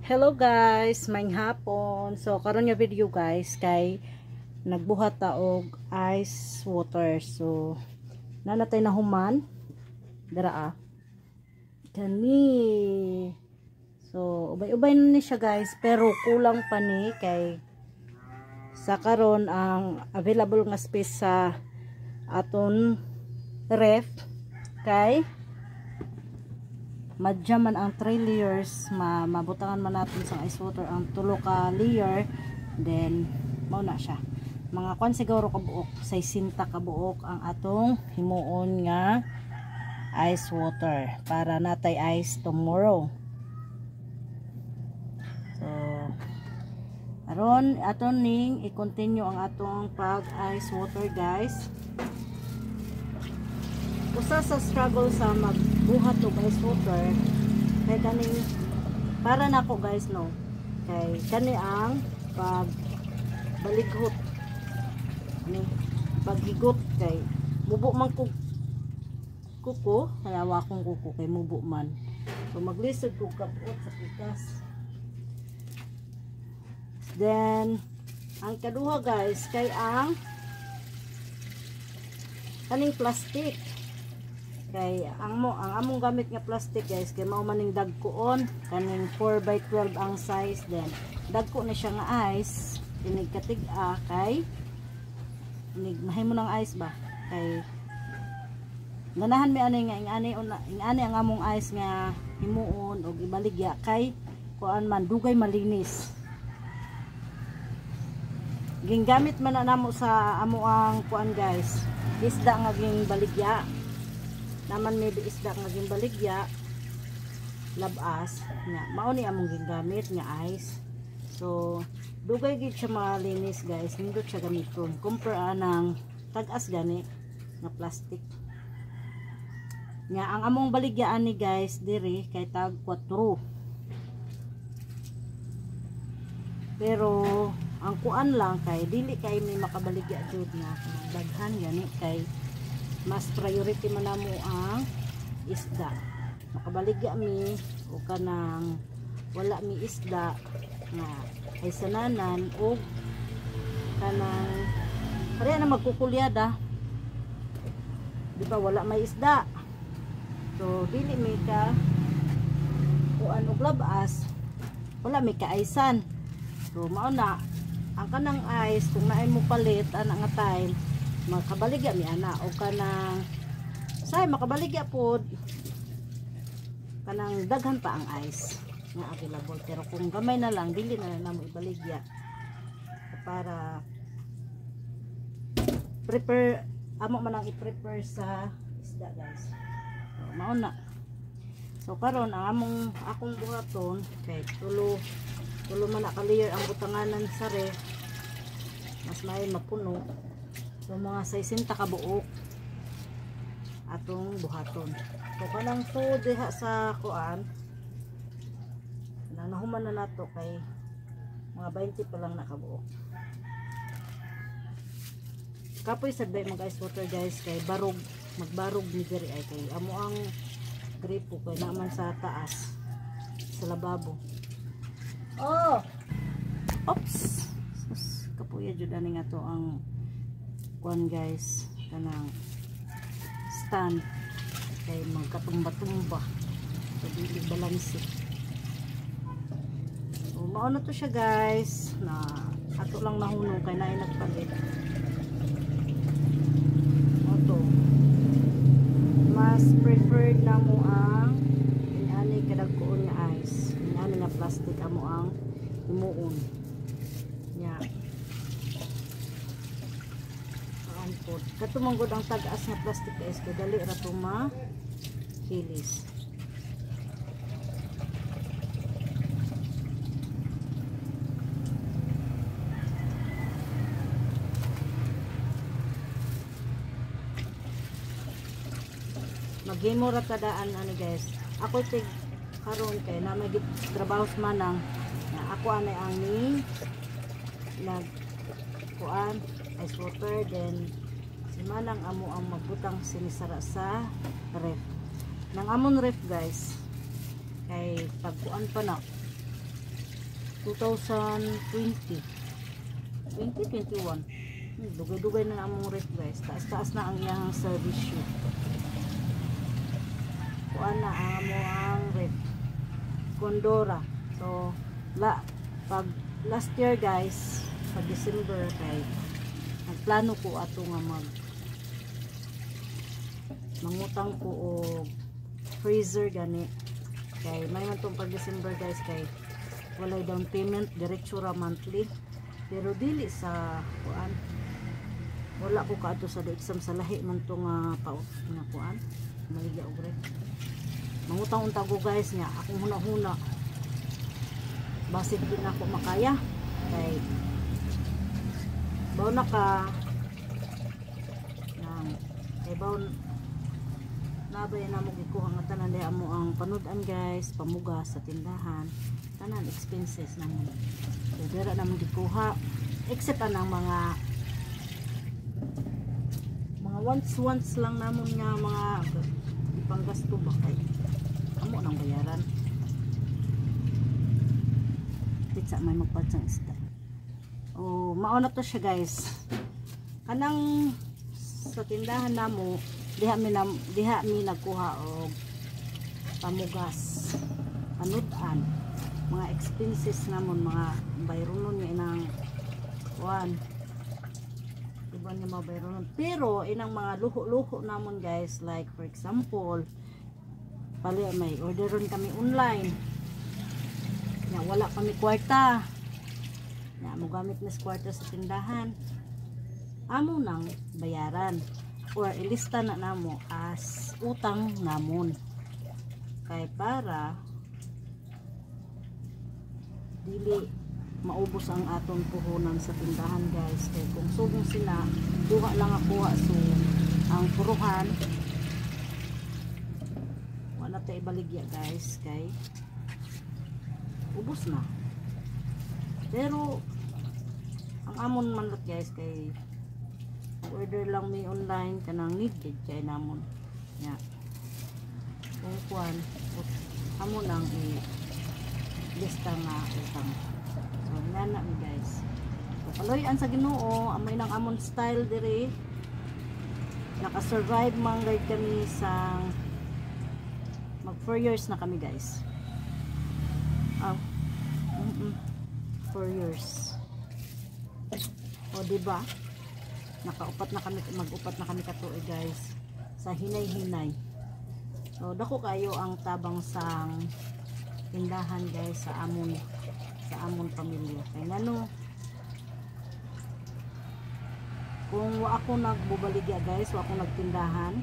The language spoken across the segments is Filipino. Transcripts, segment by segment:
Hello guys, maayong hapon. So karon nga video guys kay nagbuhat ta og ice water. So nanatay na human dira kani. So ubay-ubay na ni siya guys, pero kulang pa ni kay sa karon ang available nga space sa aton ref kay madya man ang 3 layers, mabutangan man natin sa ice water ang tulo ka layer, then mao na siya mga kwan siguro kabuok 60 kabuok ang atong himuon nga ice water para natay ice tomorrow. So aron aton ning i-continue ang atong pag ice water guys. Usa sa struggle sa magbuhat og ice water kay kaning para nako guys no, kay kani ang pag balighot ni paghigot kay mubo man kuko kaya wa akong kuko kay mubo man, so maglisod ko kapot sa pikas. Then ang kaduha guys kay ang kaning plastic. Kay ang among gamit nga plastic guys kay mao maning dagkoon kaning 4x12 ang size, then dagko na siya nga ice dinig katig-a kay dinig mahimo ng ice ba kay ganahan mi ani nga ingani ang among ice nga himuon og ibaligya kay kuan man dugay malinis. Gingamit man na namo sa amo ang kuan guys isda nga ging baligya naman may isda nga gimbaligya labas nga mao ni among gingamit nga ice. So dugay gid siya malinis guys, nindot siya gamiton compare anang tag-as gani nga plastic nga ang among baligyaan ni guys diri kay tag 4, pero ang kuan lang kay dili kay may makabaligya jud nga daghan gani kay mas priority man namo ang isda. Makabaligya mi o kanang wala mi isda nga ay sananan o kanang pareha na magkukulyada, di ba wala may isda, so dili mi ka kuan og labas, wala mi kaaysan. So mao na ang kanang ice kung naay mo palit ana nga time makabaligya mi ana o kanang say makabaligya pod kanang daghan pa ang ice nga available, pero kung gamay na lang dili na namo ibaligya para prepare amo man ang i-prepare sa isda guys. So mao na, so karon ang akong buhaton kay tulo man na ka layer ang butanganan sa ref, mas may mapuno. So mga 60 ka buok atong buhaton. So kanang to diha sa kuan nahuman na nato kay mga 20 pa lang nakabuok. Kapoy sabay mag ice water guys kay barog, magbarog ni diri ay kay amo ang gripo kay naman sa taas sa lababo. Oh. Oops. Kapuya jud ani nga to ang kuan guys kanang stand kay magkatumba-tumba so dili balanse. So mao na to siya guys na ato lang nahunong kay naay nagpalit ato. Mas preferred na mo ang inani kadagkoon nga ice, inani nga plastic amo ang himuon nya. Katumanggod ang tag-as nga plastic guys kay dali ra to mahilis. Maghimo ra tadaan ani guys. Ako tig karon kay na may trabaho manang na ako anay ang ni nag kuan ice water, then si manang amo ang magbutang sinisara sa ref nang amon ref guys kay pagkuan pa na 2020. 2021. Dugay-dugay na among rate guys. Taas-taas na ang iyang service shoot. Kuan na ang rate. Condora. So, pag last year guys, pag December kay nagplano ko ato nga mangutang ko og freezer gani. Kay may man tong pag December guys kay walay down payment, diretso ra monthly. Pero dili sa kuan. Wala ko kaadto sa exam sa lahi man to nga paut nga kuan. Maligya og rate. Mangutang unta ko guys nya akong huna-huna. Basit din ako makaya. Kay baw na ka nang kay baw nabay na mo gikuha nga tanan diha mo ang panudan guys, pamuga sa tindahan. Tanan expenses namon. So dira na mo gikuha except anang mga once lang namon nga mga ipanggasto ba kay amo nang bayaran. Pizza may magpatsang isda. Oh, mao na to siya guys. Kanang sa tindahan namo diha mi nagkuha og pamugas, panudan, mga expenses namon, mga bayronon nga inang kuan. Iba ni mga bayronon. Pero inang mga luho-luho namon guys, like for example, pali may orderon kami online. Nya wala kami kwarta. Nya mo gamit na kwarta sa tindahan. Amo nang bayaran or ilista na namo as utang namon. Kay para dili maubos ang aton puhunan sa tindahan guys. Kay kung subong sila duha lang ako so ang puruhan wala tayo ibaligya guys kay ubos na. Pero ang amon man lot guys kay order lang may online kanang needed kay namon nya kung kuan amon nang lista nga utang. So nana mi guys, so kaloy-an sa Ginoo amay nang amon style diri naka-survive man guys kami sa mag 4 years na kami guys. 4 years. O diba? Nakaupat na kami, mag-upat na kami katuig guys. Sa hinay-hinay. So dako kayo ang tabang sang tindahan guys sa amon pamilya. Kay ngano kung wa ako nagbubaligya guys, wa ako nagtindahan,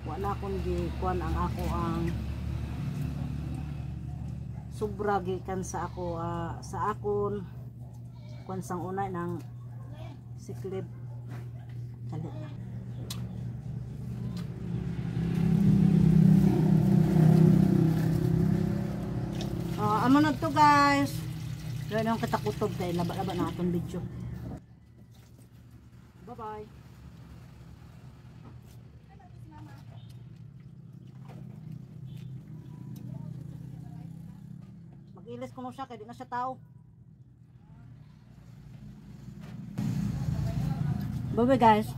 wa na akong gikuan ang ako ang sobra gikan sa ako sa akon kuan sang una ng siklib kalit na. Amo na to guys. Yan ang katakutob dahil laba-laba na atong video. Bye bye. Mag-ilis ko mo siya kaya di na siya tao. Bye bye guys.